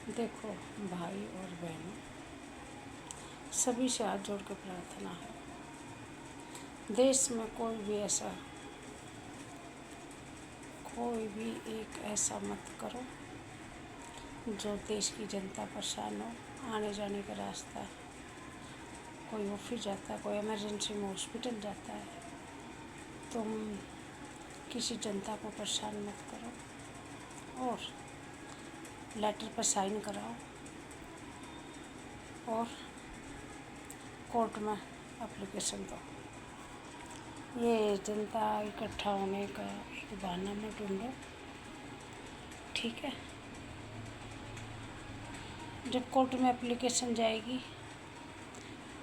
देखो भाई और बहनों, सभी से हाथ जोड़ के प्रार्थना है, देश में कोई भी एक ऐसा मत करो जो देश की जनता परेशान हो। आने जाने का रास्ता है, कोई ऑफिस जाता है, कोई इमरजेंसी में हॉस्पिटल जाता है, तुम किसी जनता को परेशान मत करो और लेटर पर साइन कराओ और कोर्ट में एप्लीकेशन दो। ये जनता इकट्ठा होने का एक बहाना मत ढूंढो, ठीक है। जब कोर्ट में एप्लीकेशन जाएगी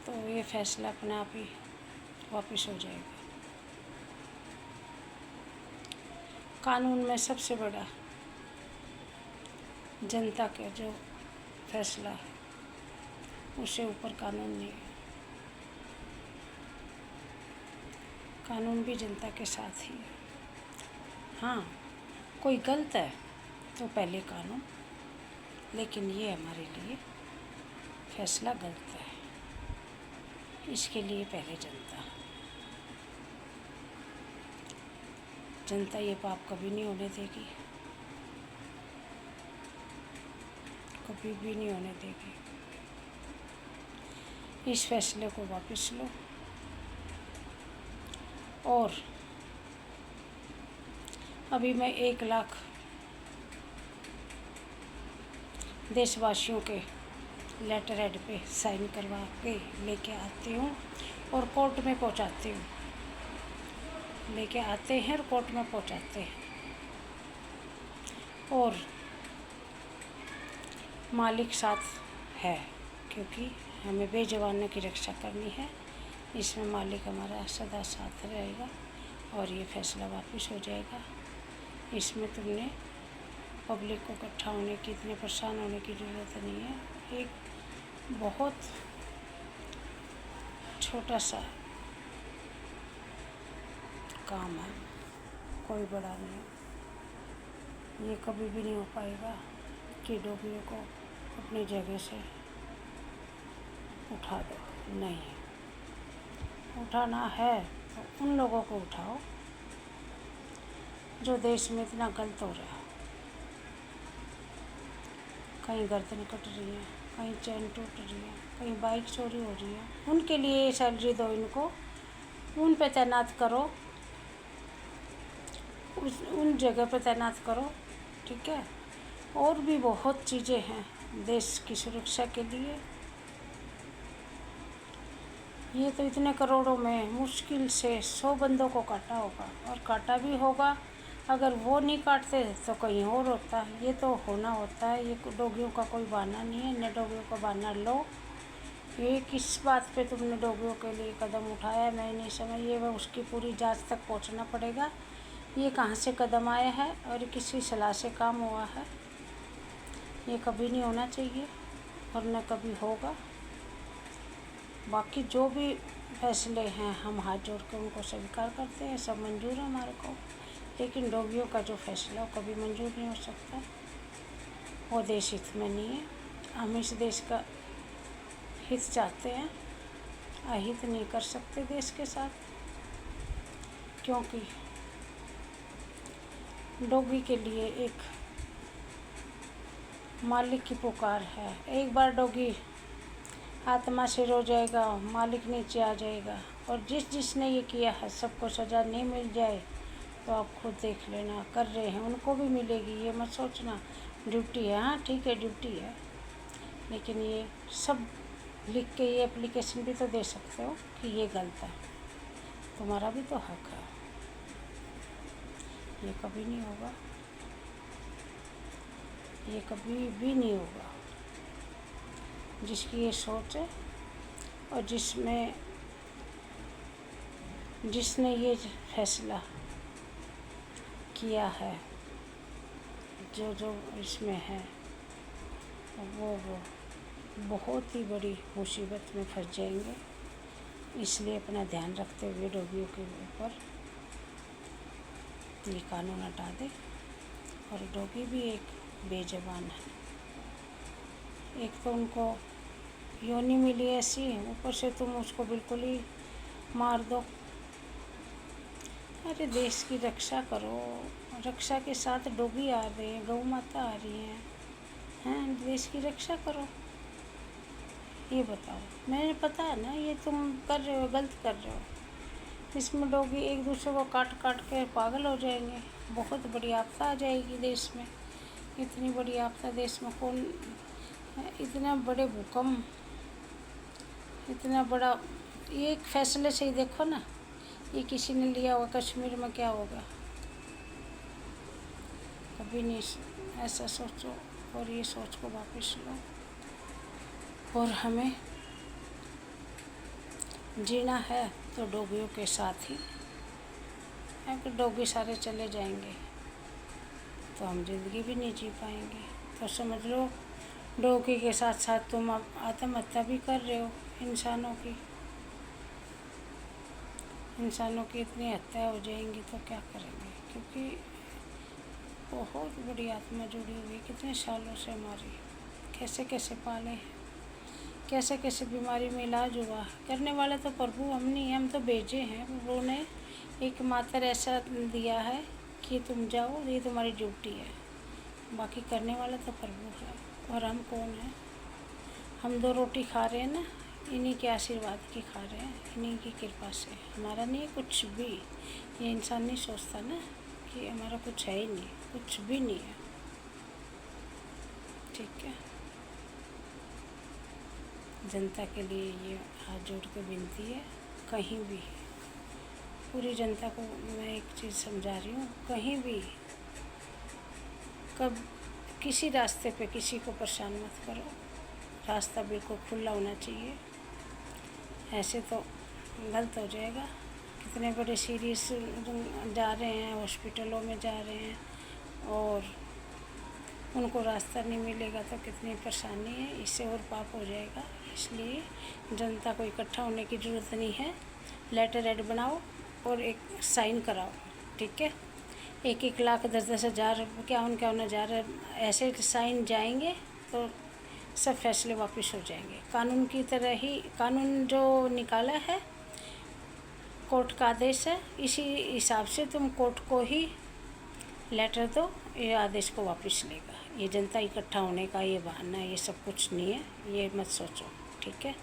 तो ये फैसला अपने आप ही वापस हो जाएगा। कानून में सबसे बड़ा जनता का जो फैसला है, उससे ऊपर कानून नहीं है। कानून भी जनता के साथ ही है। हाँ, कोई गलत है तो पहले कानून, लेकिन ये हमारे लिए फैसला गलत है, इसके लिए पहले जनता। जनता ये पाप कभी नहीं होने देगी, कभी भी नहीं होने देगी। इस फैसले को वापस लो और अभी मैं 1 लाख देशवासियों के लेटर हेड पे साइन करवा के लेके आती हूँ और कोर्ट में पहुँचाती हूँ। लेके आते हैं और कोर्ट में पहुँचाते हैं और मालिक साथ है, क्योंकि हमें बेजुबानों की रक्षा करनी है। इसमें मालिक हमारा सदा साथ रहेगा और ये फैसला वापस हो जाएगा। इसमें तुमने पब्लिक को इकट्ठा होने की, इतने परेशान होने की ज़रूरत नहीं है। एक बहुत छोटा सा काम है, कोई बड़ा नहीं है। ये कभी भी नहीं हो पाएगा कि डोबियों को अपनी जगह से उठा दो, नहीं। उठाना है तो उन लोगों को उठाओ जो देश में इतना गलत हो रहा है। कहीं गर्दन कट रही है, कहीं चैन टूट रही है, कहीं बाइक चोरी हो रही है, उनके लिए सैलरी दो, इनको उन पे तैनात करो, उन जगह पे तैनात करो, ठीक है। और भी बहुत चीज़ें हैं देश की सुरक्षा के लिए। ये तो इतने करोड़ों में मुश्किल से 100 बंदों को काटा होगा, और काटा भी होगा। अगर वो नहीं काटते तो कहीं और होता। ये तो होना होता है, ये डोगियों का कोई बहाना नहीं है। न डोगियों का बहाना लो। ये किस बात पे तुमने डोगियों के लिए कदम उठाया, मैं नहीं समझ। ये उसकी पूरी जांच तक पहुंचना पड़ेगा, ये कहाँ से कदम आया है और किसकी सलाह से काम हुआ है। ये कभी नहीं होना चाहिए और न कभी होगा। बाकी जो भी फैसले हैं हम हाथ जोड़ के उनको स्वीकार करते हैं, सब मंजूर है हमारे को। लेकिन डोगियों का जो फैसला वो कभी मंजूर नहीं हो सकता, वो देश हित में नहीं है। हम इस देश का हित चाहते हैं, अहित नहीं कर सकते देश के साथ, क्योंकि डोगी के लिए एक मालिक की पुकार है। एक बार डोगी आत्मा से रो जाएगा, मालिक नीचे आ जाएगा। और जिसने ये किया है सबको सज़ा नहीं मिल जाए तो आप खुद देख लेना, कर रहे हैं उनको भी मिलेगी। ये मत सोचना ड्यूटी है, हाँ ठीक है ड्यूटी है, लेकिन ये सब लिख के ये एप्लीकेशन भी तो दे सकते हो कि ये गलत है, तुम्हारा भी तो हक है। ये कभी नहीं होगा, ये कभी भी नहीं होगा। जिसकी ये सोच है और जिसने ये फैसला किया है, जो इसमें है, वो बहुत ही बड़ी मुसीबत में फंस जाएंगे। इसलिए अपना ध्यान रखते हुए डोगियों के ऊपर ये कानून हटा दे। और डोगी भी एक बेज़ुबान है। एक तो उनको योनि मिली ऐसी, ऊपर से तुम उसको बिल्कुल ही मार दो। अरे देश की रक्षा करो, रक्षा के साथ डोगी आ रहे हैं, गौ माता आ रही हैं, देश की रक्षा करो। ये बताओ, मैंने पता है ना ये तुम कर रहे हो, गलत कर रहे हो। इसमें डोगी एक दूसरे को काट काट के पागल हो जाएंगे, बहुत बड़ी आपदा आ जाएगी देश में। इतनी बड़ी आपदा देश में कौन, इतना बड़े भूकंप, इतना बड़ा, ये एक फैसले से ही देखो ना, ये किसी ने लिया होगा कश्मीर में क्या होगा। कभी नहीं ऐसा सोचो, और ये सोच को वापस लो। और हमें जीना है तो डोगियों के साथ ही। अगर डोगी सारे चले जाएंगे तो हम ज़िंदगी भी नहीं जी पाएंगे। तो समझ लो डोगी के साथ साथ तुम आत्महत्या भी कर रहे हो। इंसानों की इतनी हत्या हो जाएंगी तो क्या करेंगे, क्योंकि बहुत बड़ी आत्मा जुड़ी हुई, कितने सालों से हमारी, कैसे कैसे पाले हैं, कैसे कैसे बीमारी में इलाज हुआ। करने वाला तो प्रभु हम नहीं, हम तो भेजे हैं। प्रभु ने एक मात्र ऐसा दिया है कि तुम जाओ, ये तुम्हारी ड्यूटी है, बाकी करने वाला तो प्रभु है। और हम कौन हैं? हम 2 रोटी खा रहे हैं ना, इन्हीं के आशीर्वाद की खा रहे हैं, इन्हीं की कृपा से। हमारा नहीं कुछ भी, ये इंसान नहीं सोचता ना कि हमारा कुछ है ही नहीं, कुछ भी नहीं है। ठीक है, जनता के लिए ये हाथ जोड़ के विनती है, कहीं भी पूरी जनता को मैं एक चीज़ समझा रही हूँ, कहीं भी कब किसी रास्ते पे किसी को परेशान मत करो। रास्ता बिल्कुल खुला होना चाहिए, ऐसे तो गलत हो जाएगा। कितने बड़े सीरियस जा रहे हैं, हॉस्पिटलों में जा रहे हैं, और उनको रास्ता नहीं मिलेगा तो कितनी परेशानी है, इससे और पाप हो जाएगा। इसलिए जनता को इकट्ठा होने की ज़रूरत नहीं है। लेटर हेड बनाओ और एक साइन कराओ, ठीक है। 1-1 लाख 10-10 हज़ार 51-51 हज़ार ऐसे साइन जाएंगे तो सब फैसले वापस हो जाएंगे। कानून की तरह ही, कानून जो निकाला है, कोर्ट का आदेश है, इसी हिसाब से तुम कोर्ट को ही लेटर दो, ये आदेश को वापस लेगा। ये जनता इकट्ठा होने का ये बहाना, ये सब कुछ नहीं है, ये मत सोचो, ठीक है।